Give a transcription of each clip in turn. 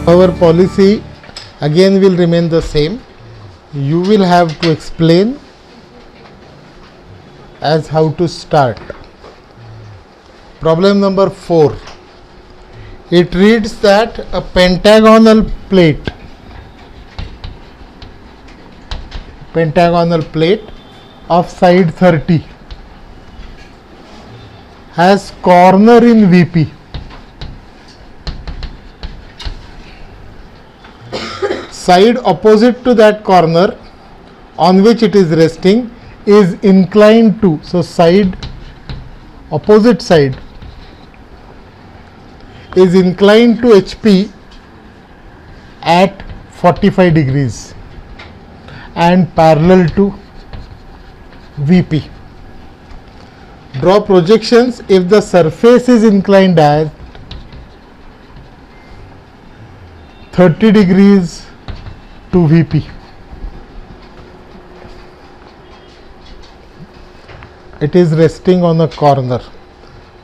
our policy again will remain the same. You will have to explain as how to start. Problem number 4. It reads that a pentagonal plate of side 30 has corner in VP. Side opposite to that corner on which it is resting is inclined to, so side, opposite side is inclined to HP at 45 degrees and parallel to VP. Draw projections if the surface is inclined at 30 degrees to VP. It is resting on a corner.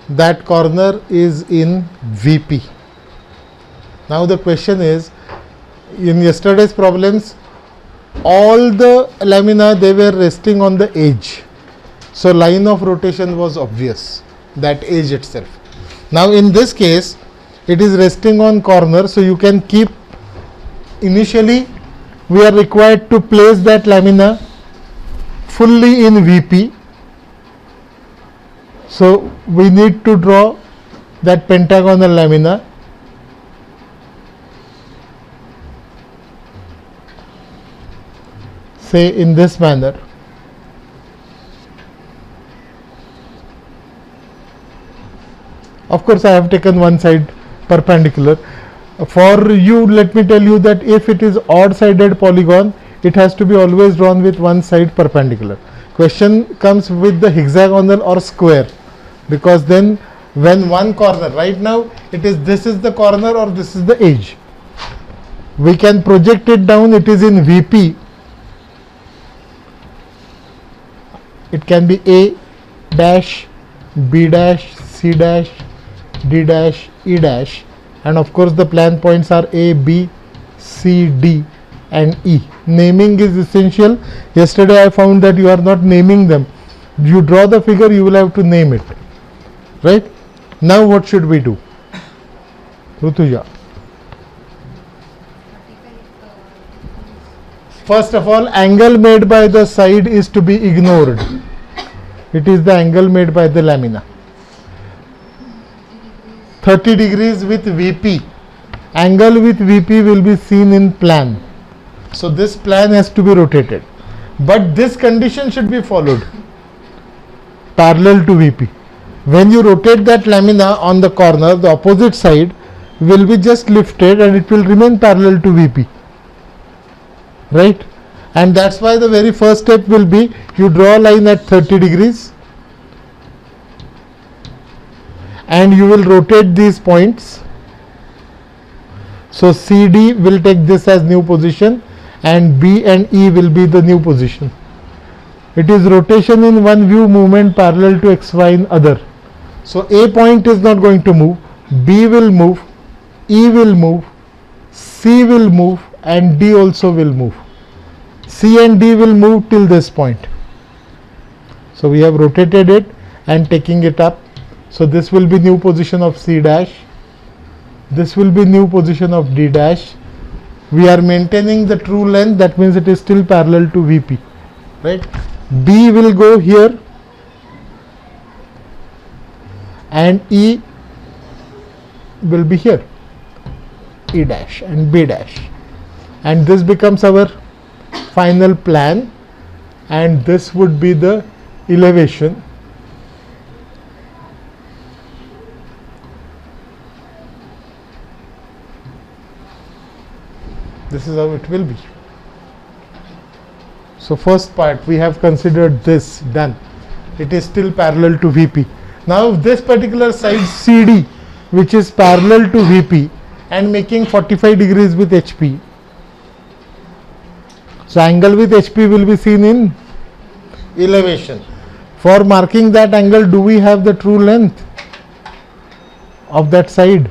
That corner is in VP. Now the question is, in yesterday's problems, all the lamina, they were resting on the edge. So line of rotation was obvious, that edge itself. Now in this case, it is resting on corner, so you can keep, initially we are required to place that lamina fully in VP. So we need to draw that pentagonal lamina. Say in this manner. Of course, I have taken one side perpendicular. For you, let me tell you that if it is odd-sided polygon, it has to be always drawn with one side perpendicular. Question comes with the hexagonal or square, because then when one corner, right now this is the corner or this is the edge, we can project it down. It is in VP. It can be A dash, B dash, C dash, D dash, E dash, and of course the plan points are A, B, C, D and E. Naming is essential. Yesterday I found that you are not naming them. You draw the figure, you will have to name it. Right? Now what should we do? Rutuja. First of all, angle made by the side is to be ignored. It is the angle made by the lamina. 30 degrees with VP. Angle with VP will be seen in plan. So this plan has to be rotated. But this condition should be followed. Parallel to VP. When you rotate that lamina on the corner, the opposite side will be just lifted and it will remain parallel to VP. Right? And that's why the very first step will be, you draw a line at 30 degrees and you will rotate these points. So CD will take this as new position and B and E will be the new position. It is rotation in one view, movement parallel to XY in other. So A point is not going to move, B will move, E will move, C will move and D also will move. C and D will move till this point. So we have rotated it and taking it up. So this will be new position of C dash. This will be new position of D dash. We are maintaining the true length, that means it is still parallel to VP. Right? B will go here and E will be here. E dash and B dash. And this becomes our final plan, and this would be the elevation. This is how it will be. So first part we have considered this, done. It is still parallel to VP. Now this particular side CD, which is parallel to VP and making 45 degrees with HP. So angle with HP will be seen in elevation. For marking that angle, do we have the true length of that side?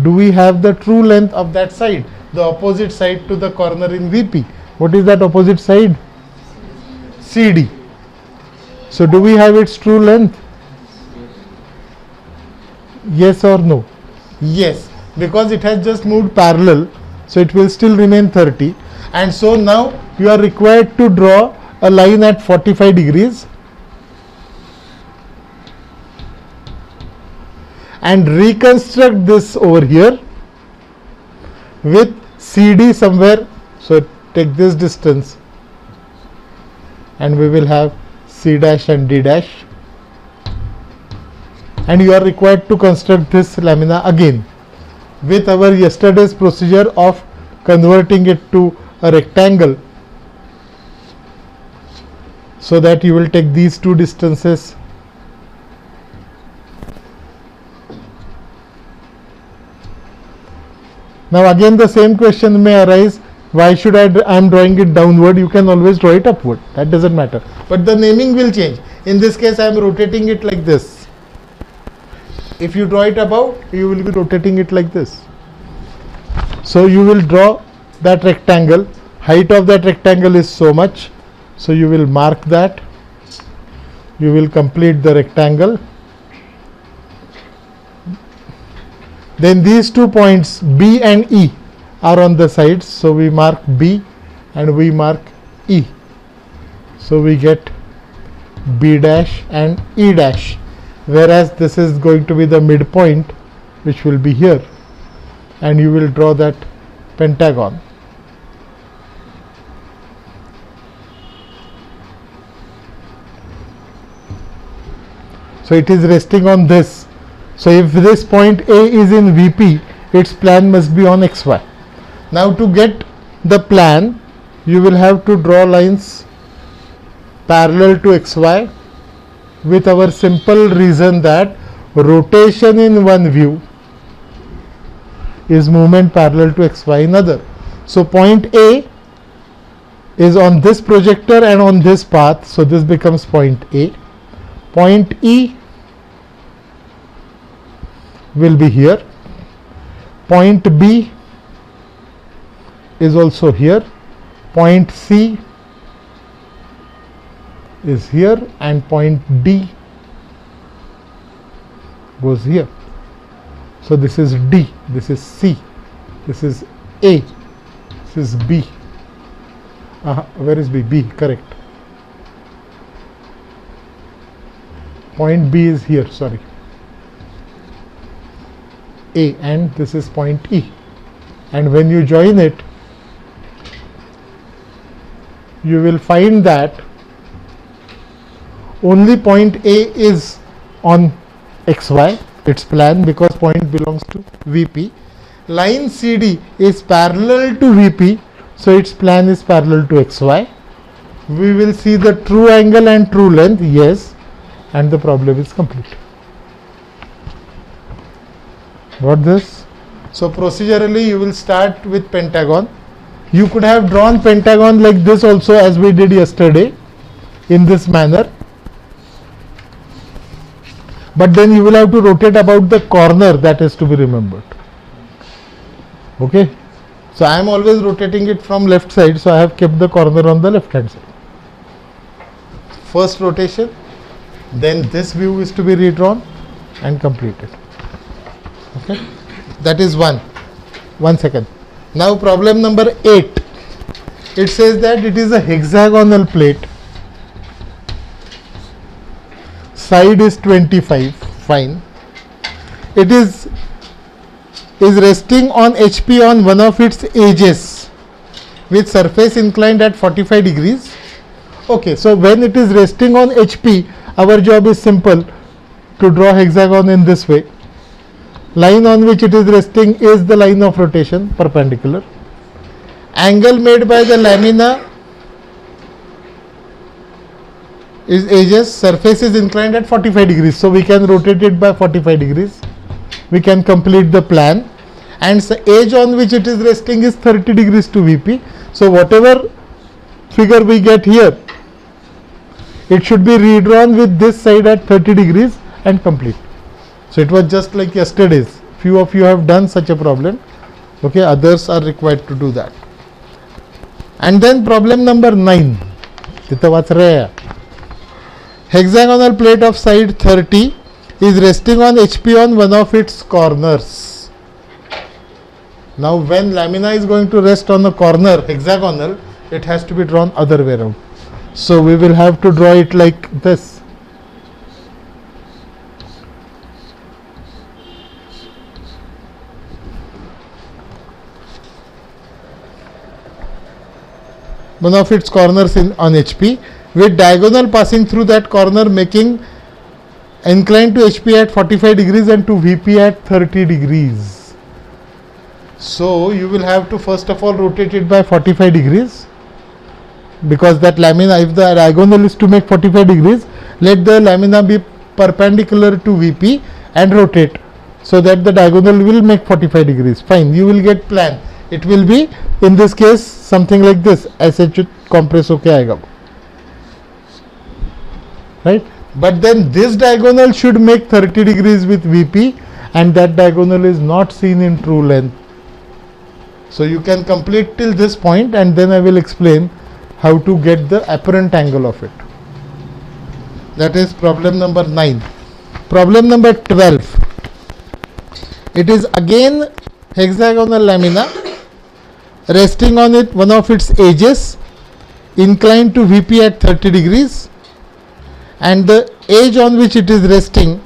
do we have the true length of that side, the opposite side to the corner in VP? What is that opposite side? CD. So do we have its true length? Yes or no? Yes, because it has just moved parallel, so it will still remain 30. And so now you are required to draw a line at 45 degrees and reconstruct this over here with CD somewhere. So take this distance and we will have C dash and D dash, and you are required to construct this lamina again with our yesterday's procedure of converting it to a rectangle, so that you will take these two distances Now again the same question may arise, why should I am drawing it downward? You can always draw it upward, that doesn't matter, but the naming will change. In this case I am rotating it like this. If you draw it above, you will be rotating it like this. So you will draw that rectangle, height of that rectangle is so much, so you will mark that, you will complete the rectangle. Then these 2 points B and E are on the sides, so we mark B and we mark E. So we get B dash and E dash, whereas this is going to be the midpoint, which will be here, and you will draw that pentagon. So it is resting on this. So if this point A is in VP, its plan must be on XY. Now to get the plan, you will have to draw lines parallel to XY with our simple reason that rotation in one view is movement parallel to XY in other. So point A is on this projector and on this path, so this becomes point A. Point E will be here, point B is also here, point C is here, and point D goes here. So this is D, this is C, this is A, this is B. Where is B? B, correct. Point B is here, sorry. A, and this is point E, and when you join it, you will find that only point A is on XY, its plan, because point belongs to VP. Line CD is parallel to VP, so its plan is parallel to XY. We will see the true angle and true length, yes, and the problem is complete. Got this? So procedurally you will start with pentagon. You could have drawn pentagon like this also, as we did yesterday, in this manner, but then you will have to rotate about the corner, that is to be remembered. Okay, so I am always rotating it from left side, so I have kept the corner on the left hand side. First rotation, then this view is to be redrawn and completed. Okay, that is one second. Now problem number 8, it says that it is a hexagonal plate, side is 25, fine. It is resting on HP on one of its edges with surface inclined at 45 degrees. Okay, so when it is resting on HP, our job is simple, to draw hexagon in this way. Line on which it is resting is the line of rotation, perpendicular. Angle made by the lamina is edges, surface is inclined at 45 degrees, so we can rotate it by 45 degrees. We can complete the plan, and the edge on which it is resting is 30 degrees to VP. So whatever figure we get here, it should be redrawn with this side at 30 degrees and complete. So it was just like yesterday's. few of you have done such a problem. Okay, others are required to do that. And then problem number 9. Hexagonal plate of side 30 is resting on HP on one of its corners. Now when lamina is going to rest on a corner hexagonal, it has to be drawn other way around. So we will have to draw it like this. One of its corners on HP with diagonal passing through that corner, making inclined to HP at 45 degrees and to VP at 30 degrees. So you will have to first of all rotate it by 45 degrees, because that lamina, if the diagonal is to make 45 degrees, let the lamina be perpendicular to VP and rotate so that the diagonal will make 45 degrees. Fine, you will get plan. It will be in this case something like this. ऐसे compress होके आएगा, right? But then this diagonal should make 30 degrees with VP, and that diagonal is not seen in true length. So you can complete till this point, and then I will explain how to get the apparent angle of it. That is problem number 9. Problem number 12. It is again hexagonal lamina resting on it one of its edges, inclined to VP at 30 degrees, and the edge on which it is resting,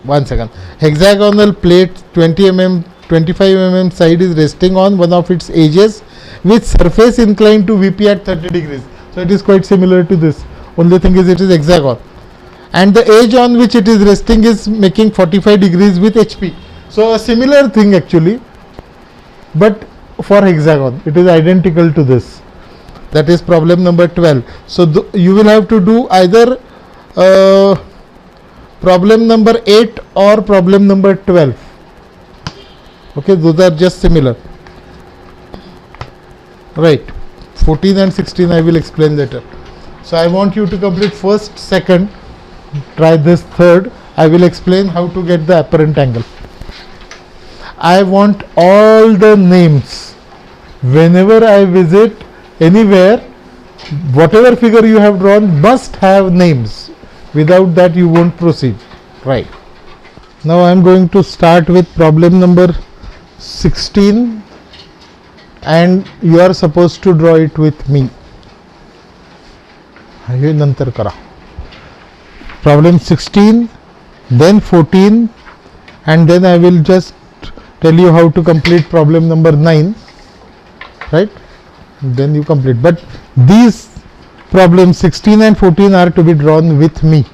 one second, hexagonal plate 20 mm 25 mm side is resting on one of its edges with surface inclined to VP at 30 degrees. So it is quite similar to this, only thing is it is hexagon, and the edge on which it is resting is making 45 degrees with HP. So a similar thing actually, but for hexagon it is identical to this. That is problem number 12. So you will have to do either problem number 8 or problem number 12. Okay, those are just similar, right? 14 and 16 I will explain later. So I want you to complete first, second, try this third. I will explain how to get the apparent angle. I want all the names. Whenever I visit anywhere, whatever figure you have drawn must have names. Without that you won't proceed, right? Now I am going to start with problem number 16, and you are supposed to draw it with me. Problem 16, then 14, and then I will just tell you how to complete problem number 9, right? Then you complete. But these problems 16 and 14 are to be drawn with me,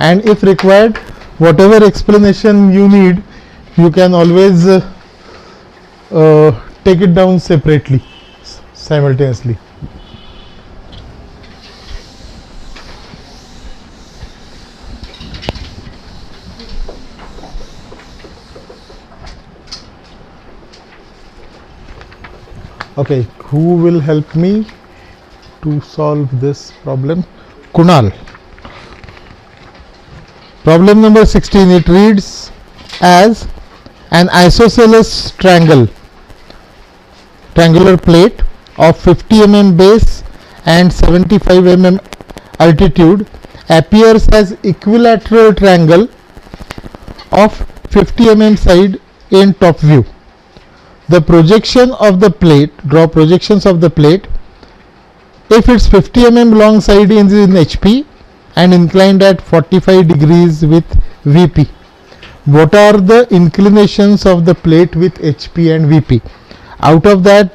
and if required, whatever explanation you need, you can always take it down separately, simultaneously. Okay, who will help me to solve this problem? Kunal. Problem number 16, it reads as an isosceles triangular plate of 50 mm base and 75 mm altitude appears as equilateral triangle of 50 mm side in top view. The projection of the plate, draw projections of the plate if its 50 mm long side is in HP and inclined at 45 degrees with VP. What are the inclinations of the plate with HP and VP? Out of that,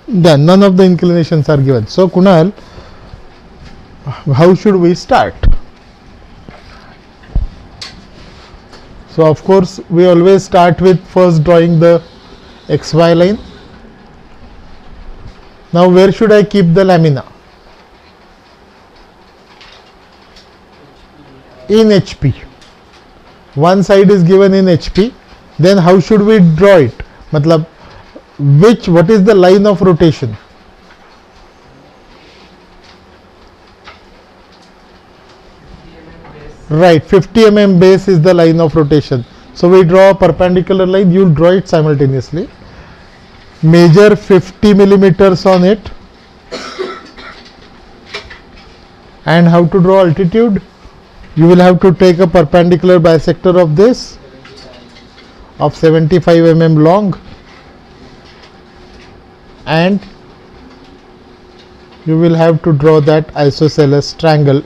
none of the inclinations are given. So Kunal, how should we start? So of course we always start with first drawing the XY line. Now where should I keep the lamina? In HP. One side is given in HP. Then how should we draw it? Matlab, what is the line of rotation? Right, 50 mm base is the line of rotation. So we draw a perpendicular line, you will draw it simultaneously. Measure 50 millimeters on it. And how to draw altitude? You will have to take a perpendicular bisector of this of 75 mm long, and you will have to draw that isosceles triangle.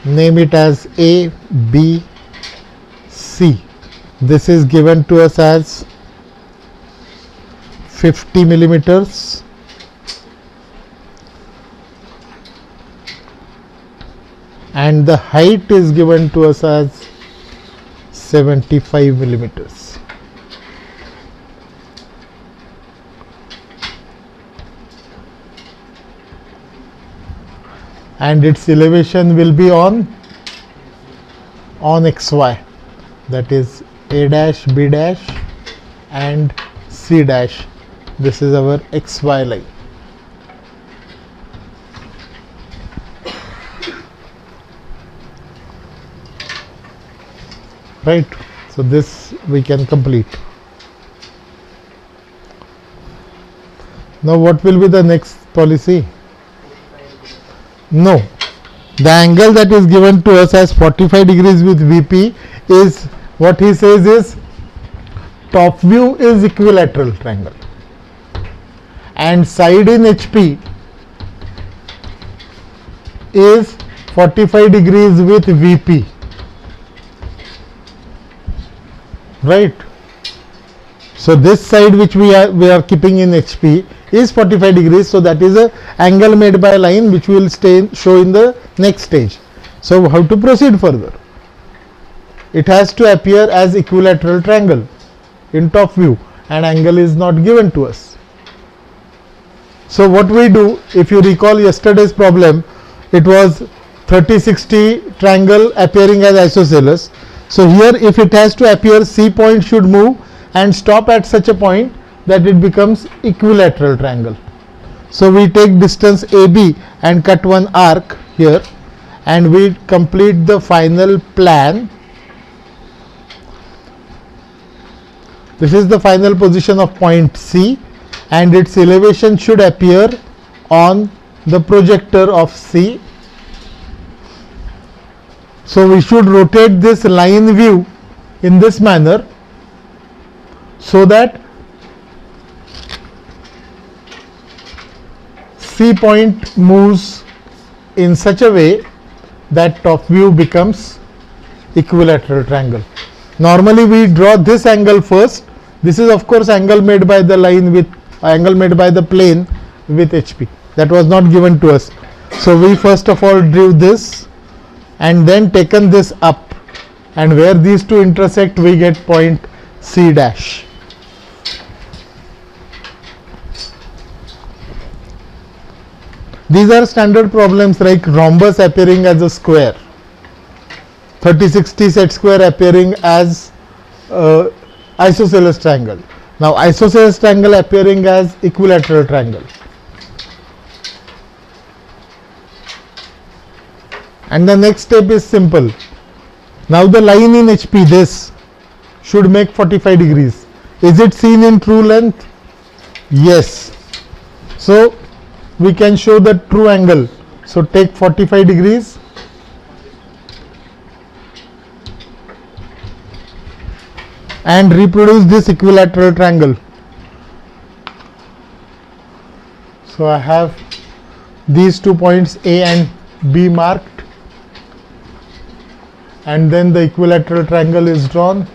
Name it as A, B, C. This is given to us as 50 millimeters. And the height is given to us as 75 millimeters. And its elevation will be on XY, that is A dash, B dash and C dash. This is our XY line. Right, so this we can complete. Now what will be the next policy? No, the angle that is given to us as 45 degrees with VP is, what he says is, top view is equilateral triangle and side in HP is 45 degrees with VP. Right, so this side which we are keeping in HP is 45 degrees, so that is a angle made by a line which we will show in the next stage. So how to proceed further? It has to appear as equilateral triangle in top view, and angle is not given to us. So what we do, if you recall yesterday's problem, it was 30-60 triangle appearing as isosceles. So here, if it has to appear, C point should move and stop at such a point that it becomes equilateral triangle. So we take distance AB and cut one arc here, and we complete the final plan. This is the final position of point C, and its elevation should appear on the projector of C. So we should rotate this line view in this manner so that C point moves in such a way that top view becomes equilateral triangle. Normally we draw this angle first. This is of course angle made by the line with angle made by the plane with HP. That was not given to us. So we first of all drew this and then taken this up, and where these two intersect we get point C dash. These are standard problems like rhombus appearing as a square, 30-60 set square appearing as isosceles triangle. Now isosceles triangle appearing as equilateral triangle. And the next step is simple. Now the line in HP, this should make 45 degrees. Is it seen in true length? Yes. So we can show the true angle. So take 45 degrees and reproduce this equilateral triangle. So I have these 2 points A and B marked, and then the equilateral triangle is drawn.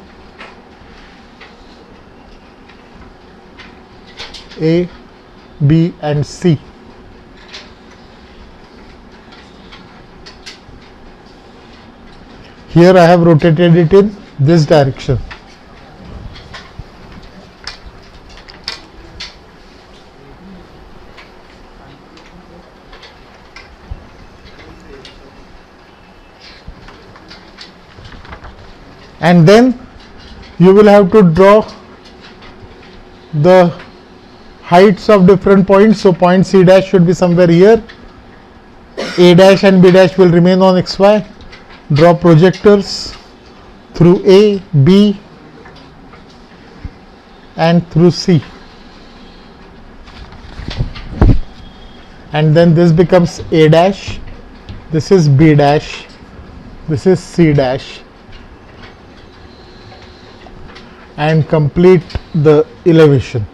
A, B and C. Here I have rotated it in this direction. And then you will have to draw the heights of different points. So point C dash should be somewhere here, A dash and B dash will remain on XY. Draw projectors through A, B and through C. And then this becomes A dash, this is B dash, this is C dash, and complete the elevation.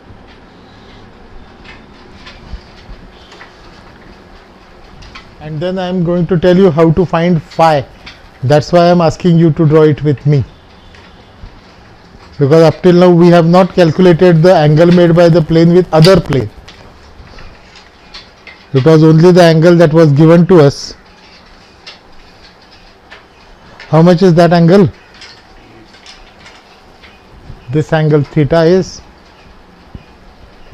And then I am going to tell you how to find phi. That's why I am asking you to draw it with me, because up till now we have not calculated the angle made by the plane with other plane. It was only the angle that was given to us. How much is that angle? This angle theta is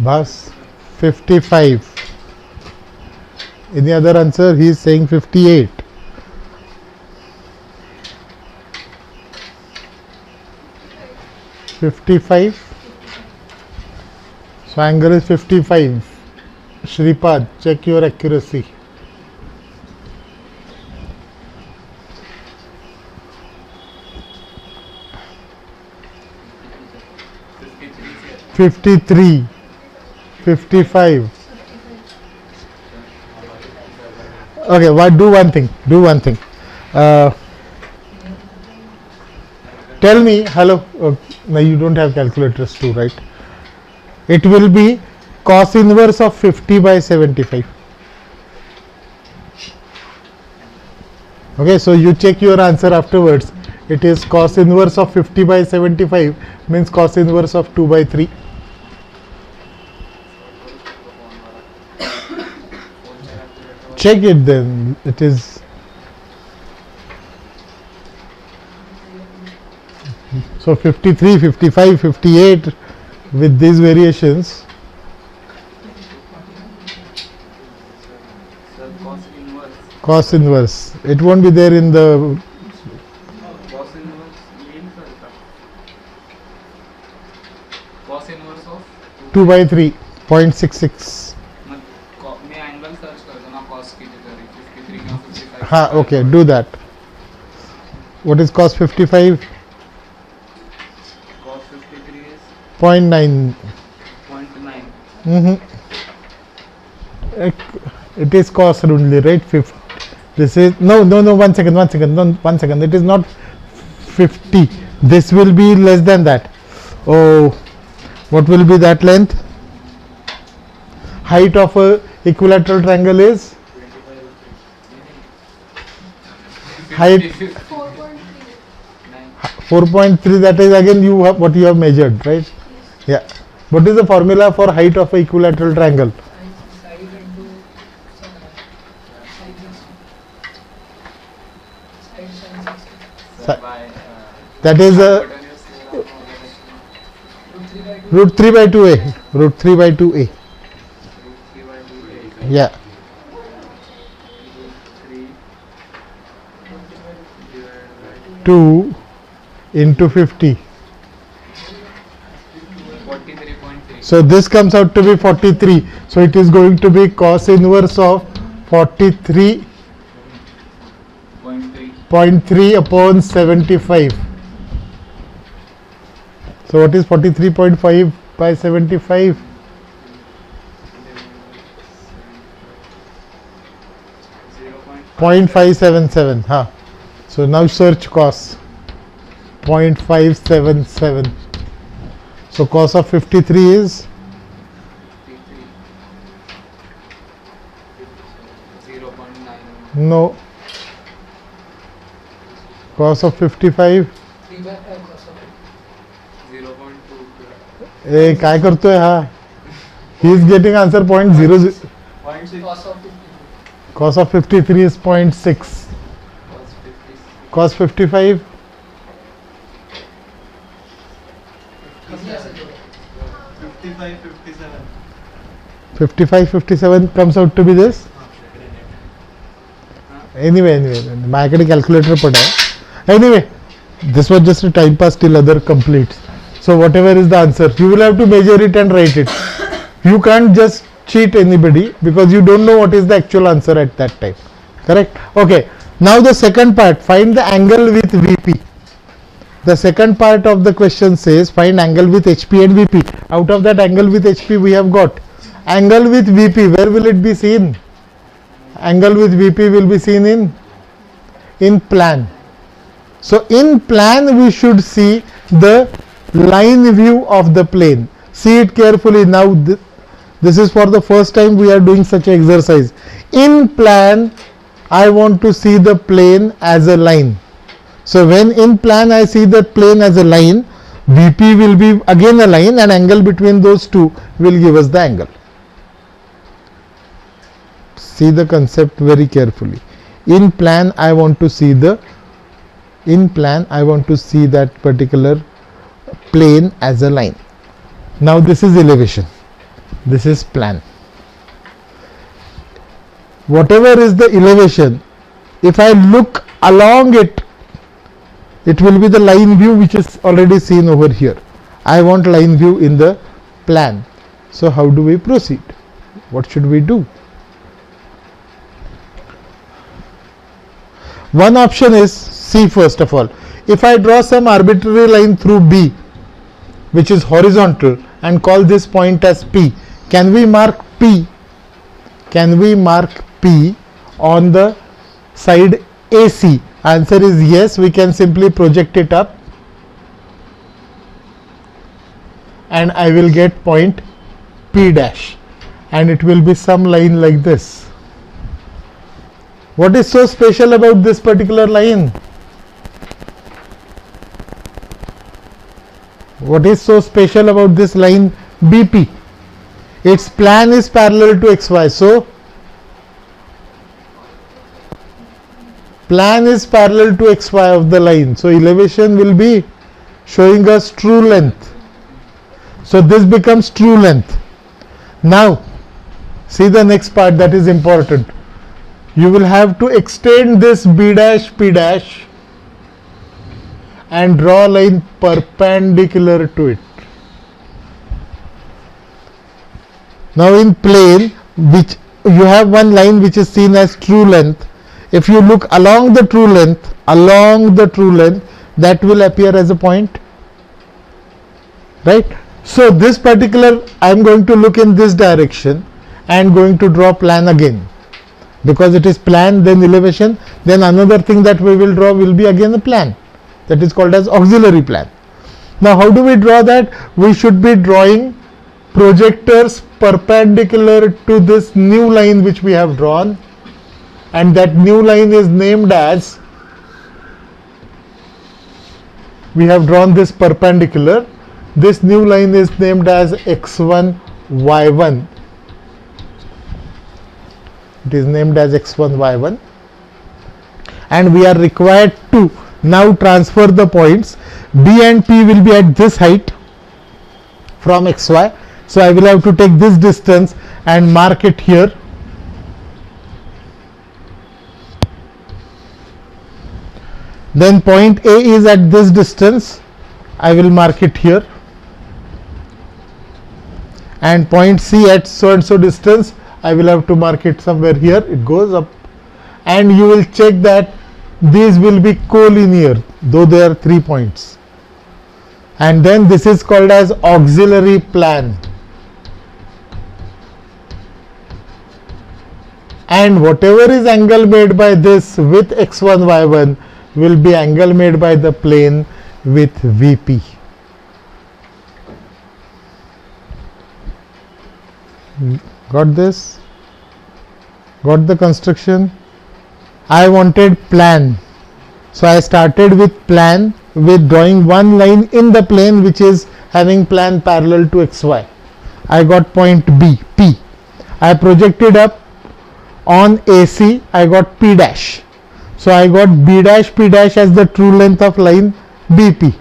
bas 55. Any other answer? He is saying 58. So angle is 55. Shripad, check your accuracy. $53, $55. Okay, what? Do one thing. Tell me, hello. No, you don't have calculators too, right? It will be cos inverse of 50 by 75. Okay, so you check your answer afterwards. It is cos inverse of 50 by 75 means cos inverse of 2 by 3. Check it then. It is so 53, 55, 58 with these variations. Cos inverse. It won't be there in the cos inverse means cos inverse of 2 by 3, 0.66. मैं angle search कर दूँ ना cos की जगह 53 या 55. हाँ, okay, do that. What is cos 55? Cos 53 is 0.9. 0.9. It is cos only, right? This is no. One second. It is not 50. This will be less than that. Oh, what will be that length? Height of a equilateral triangle is height 4.3. That is again what you have measured, right? Yeah. What is the formula for height of a equilateral triangle? That is root 3 by 2a. Root 3 by 2a. Yeah. 2 into 50. 43.3. So this comes out to be 43. So it is going to be cos inverse of 43.3 upon 75. So what is 43.5 by 75? 0.577. Huh. So now search cos. 0.577. So cos of 53 is 0.9. no. Cos of 55. 0.2. ए काय करतोय हा? He is getting answer 0.00. 0.6. Cos of 53 is 0.6. Cos 55. 55, 57 comes out to be this. Anyway, माझ्याकडे calculator पण आहे. Anyway, this was just a time pass till other completes. So whatever is the answer, you will have to measure it and write it. You can't just cheat anybody because you don't know what is the actual answer at that time. Correct? Okay. Now the second part, find the angle with VP. The second part of the question says find angle with HP and VP. Out of that angle with HP we have got angle with VP. Where will it be seen? Angle with VP will be seen in plan. So in plan we should see the line view of the plane. See it carefully. Now this is for the first time we are doing such an exercise. In plan I want to see the plane as a line. So when in plan I see the plane as a line, VP will be again a line, and angle between those two will give us the angle. See the concept very carefully. In plan I want to see that particular plane as a line. Now this is elevation, this is plan. Whatever is the elevation, if I look along it, it will be the line view which is already seen over here. I want line view in the plan. So how do we proceed? What should we do? One option is, see, first of all, if I draw some arbitrary line through B which is horizontal and call this point as P, can we mark P? Can we mark P on the side AC? Answer is yes. We can simply project it up and I will get point P dash, and it will be some line like this. What is so special about this particular line? What is so special about this line BP? Its plan is parallel to XY. So plan is parallel to XY of the line. So elevation will be showing us true length. So this becomes true length. Now see the next part, that is important. You will have to extend this B dash P dash and draw a line perpendicular to it. Now in plane, which you have one line which is seen as true length. If you look along the true length, that will appear as a point, right? So this particular, I am going to look in this direction and going to draw plan again, because it is plan, then elevation, then another thing that we will draw will be again a plan, that is called as auxiliary plan. Now how do we draw that? We should be drawing projectors perpendicular to this new line which we have drawn, and that new line is named as, we have drawn this perpendicular, this new line is named as x1 y1. It is named as x1 y1, and we are required to now transfer the points. B and P will be at this height from xy, so I will have to take this distance and mark it here. Then point A is at this distance, I will mark it here, and point C at so and so distance, I will have to mark it somewhere here. It goes up, and you will check that these will be collinear, though there are 3 points. And then this is called as auxiliary plan. And whatever is angle made by this with x1 y1 will be angle made by the plane with VP. Got this? Got the construction? I wanted plan, so I started with plan, with drawing one line in the plane which is having plan parallel to xy. I got point B, P. I projected up on AC, I got P dash. So I got B dash P dash as the true length of line BP.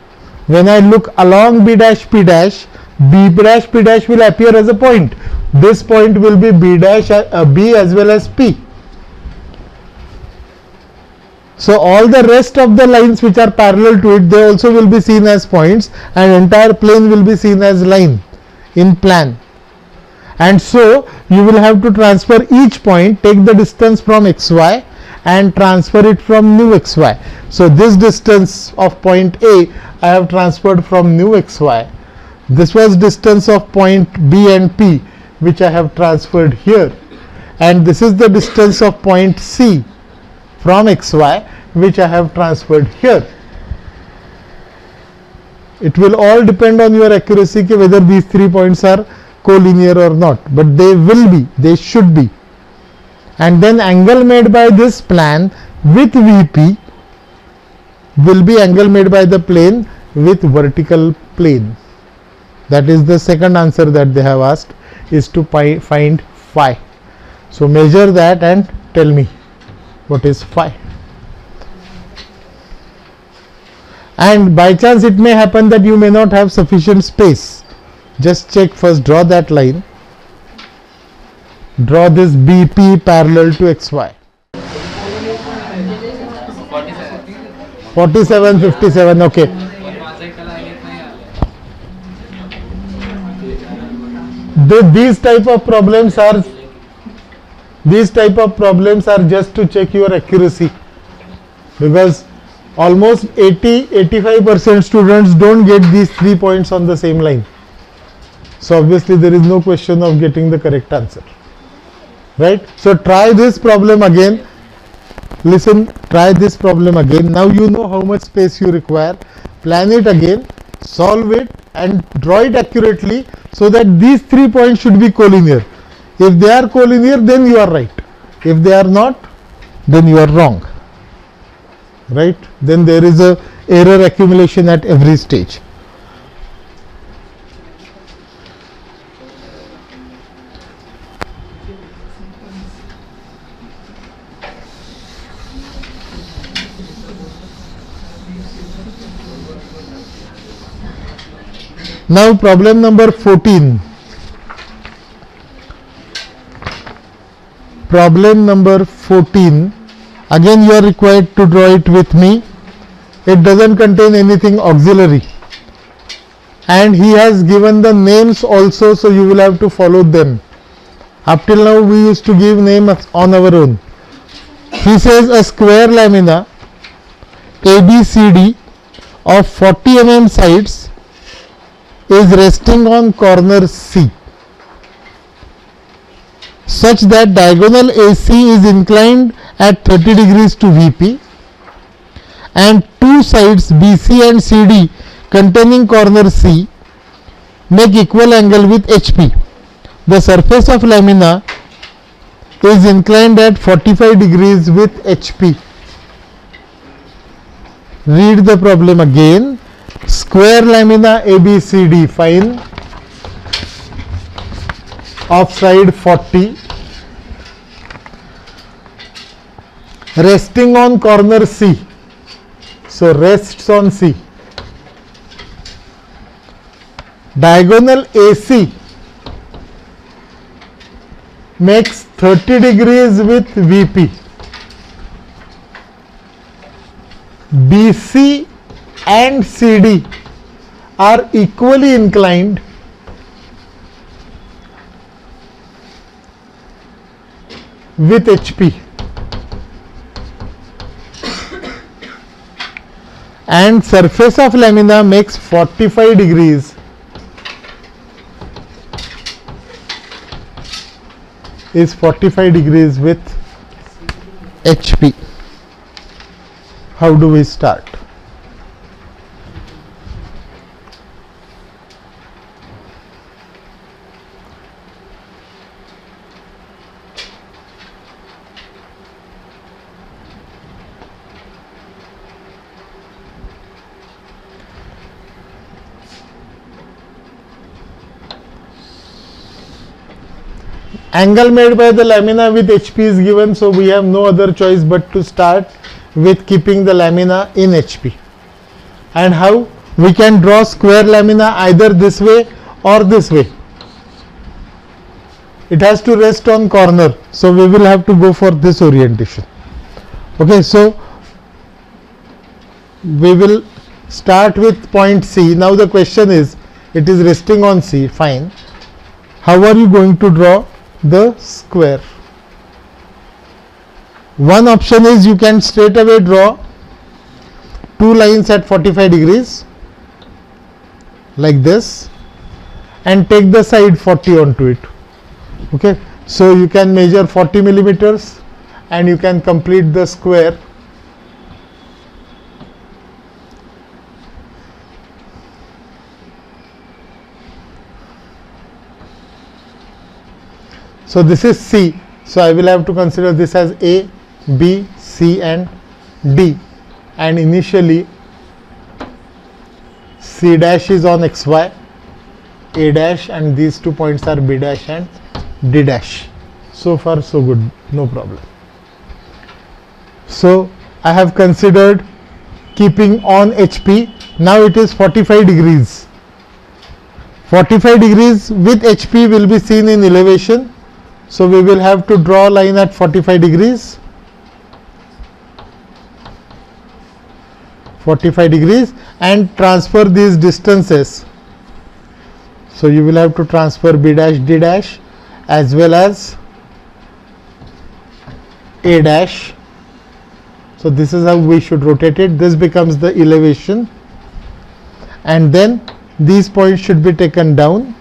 When I look along B dash P dash, B dash P dash will appear as a point. This point will be B dash B as well as P. So all the rest of the lines which are parallel to it, they also will be seen as points, and entire plane will be seen as line in plan. And so you will have to transfer each point, take the distance from xy and transfer it from new xy. So this distance of point A I have transferred from new xy. This was distance of point B and P which I have transferred here, and this is the distance of point C from xy which I have transferred here. It will all depend on your accuracy whether these 3 points are collinear or not, but they will be, they should be. And then angle made by this plan with VP will be angle made by the plane with vertical plane. That is the second answer that they have asked, is to find phi. So measure that and tell me what is phi. And by chance it may happen that you may not have sufficient space. Just check first, draw that line. Draw this BP parallel to XY. 47, 57, okay. These type of problems are just to check your accuracy, because almost 80-85% students don't get these 3 points on the same line. So obviously there is no question of getting the correct answer, right? So try this problem again. Listen, try this problem again. Now you know how much space you require. Plan it again, solve it and draw it accurately so that these 3 points should be collinear. If they are collinear, then you are right. If they are not, then you are wrong, right? Then there is a error accumulation at every stage. Now problem number 14. Problem number 14. Again you are required to draw it with me. It doesn't contain anything auxiliary. And he has given the names also, so you will have to follow them. Up till now we used to give names on our own. He says a square lamina ABCD of 40 mm sides is resting on corner C such that diagonal AC is inclined at 30 degrees to VP, and two sides BC and CD containing corner C make equal angle with HP. The surface of lamina is inclined at 45 degrees with HP. Read the problem again. Square lamina ABCD, fine, of side 40, resting on corner C, so rests on C. Diagonal AC makes 30 degrees with VP. BC and CD are equally inclined with HP, and surface of lamina makes 45 degrees is 45 degrees with HP. How do we start? Angle made by the lamina with HP is given, so we have no other choice but to start with keeping the lamina in HP. And how? We can draw square lamina either this way or this way. It has to rest on corner, so we will have to go for this orientation. Okay, so we will start with point C. Now the question is, it is resting on C, fine. How are you going to draw the square? One option is you can straight away draw two lines at 45 degrees like this and take the side 40 onto it. Okay, so you can measure 40 millimeters and you can complete the square. So this is C, so I will have to consider this as A, B, C and D, and initially C dash is on XY, A dash, and these 2 points are B dash and D dash. So far so good, no problem. So I have considered keeping on HP. Now it is 45 degrees. 45 degrees with HP will be seen in elevation. So we will have to draw a line at 45 degrees. 45 degrees and transfer these distances. So you will have to transfer B dash D dash as well as A dash. So this is how we should rotate it. This becomes the elevation, and then these points should be taken down.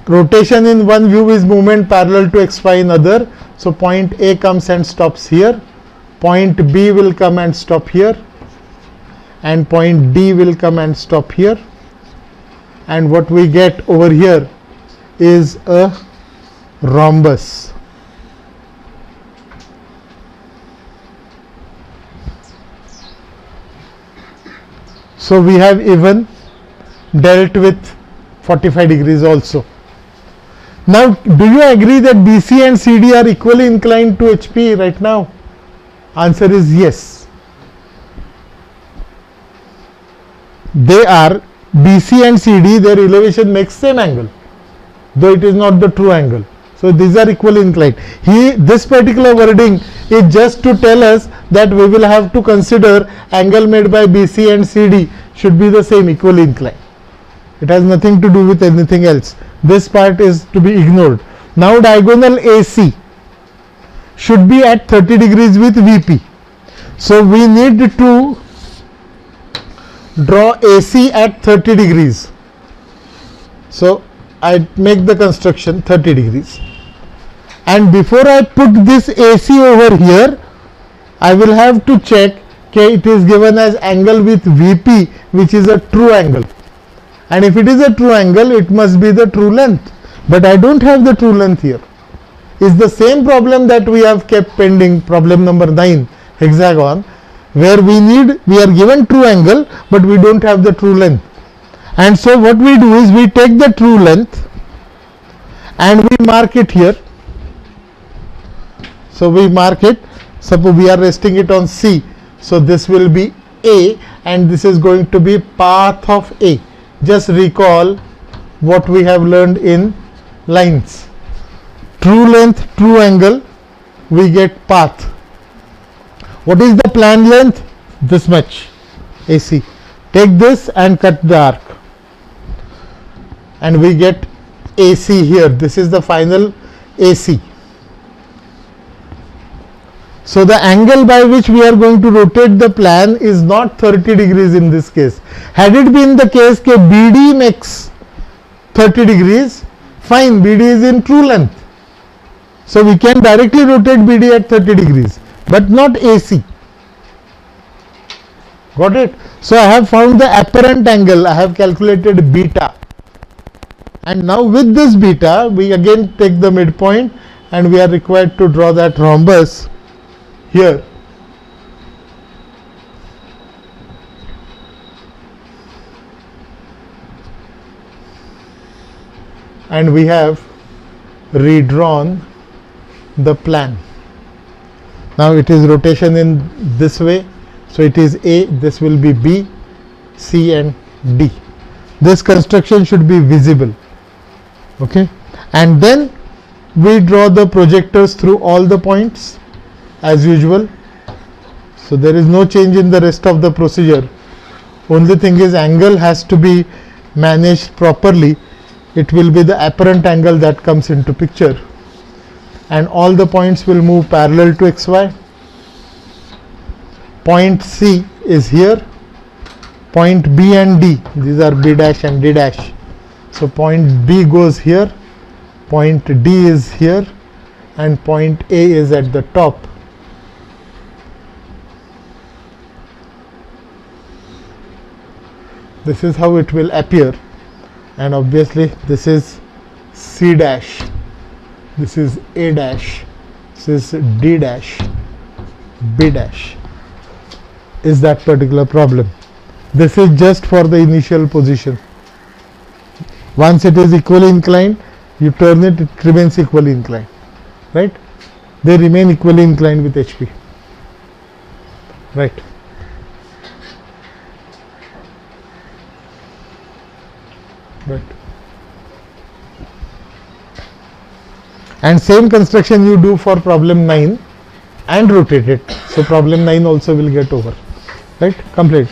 Rotation in one view is movement parallel to XY in other. So point A comes and stops here, point B will come and stop here, and point D will come and stop here, and what we get over here is a rhombus. So we have even dealt with 45 degrees also. Now, do you agree that BC and CD are equally inclined to HP right now? Answer is yes. They are, BC and CD, their elevation makes same angle, though it is not the true angle. So these are equally inclined. This particular wording is just to tell us that we will have to consider angle made by BC and CD should be the same, equally inclined. It has nothing to do with anything else. This part is to be ignored. Now diagonal AC should be at 30 degrees with VP. So we need to draw AC at 30 degrees. So I make the construction 30 degrees. And before I put this AC over here, I will have to check it is given as angle with VP, which is a true angle. And if it is a true angle, it must be the true length. But I don't have the true length here. It's the same problem that we have kept pending, problem number 9, hexagon, where we are given true angle, but we don't have the true length. And so what we do is we take the true length and we mark it here. So we mark it, suppose we are resting it on C. So this will be A and this is going to be path of A. Just recall what we have learned in lines. True length, true angle, we get path. What is the plan length? This much, AC. Take this and cut the arc. And we get AC here. This is the final AC. So the angle by which we are going to rotate the plan is not 30 degrees in this case. Had it been the case that BD makes 30 degrees, fine, BD is in true length. So we can directly rotate BD at 30 degrees, but not AC. Got it? So I have found the apparent angle, I have calculated beta. And now with this beta, we again take the midpoint and we are required to draw that rhombus here. And we have redrawn the plan. Now it is rotation in this way. So it is A, this will be B, C and D. This construction should be visible. Okay. And then we draw the projectors through all the points as usual. So there is no change in the rest of the procedure. Only thing is angle has to be managed properly. it will be the apparent angle that comes into picture, and all the points will move parallel to xy. Point C is here, point B and D, these are B dash and D dash. So point B goes here, point D is here, and point A is at the top. This is how it will appear, and obviously this is C dash, this is A dash, this is D dash, B dash, is that particular problem. This is just for the initial position. Once it is equally inclined, you turn it, it remains equally inclined, right? They remain equally inclined with HP, right? Right. And same construction you do for problem 9 and rotate it. So problem 9 also will get over, right? Complete.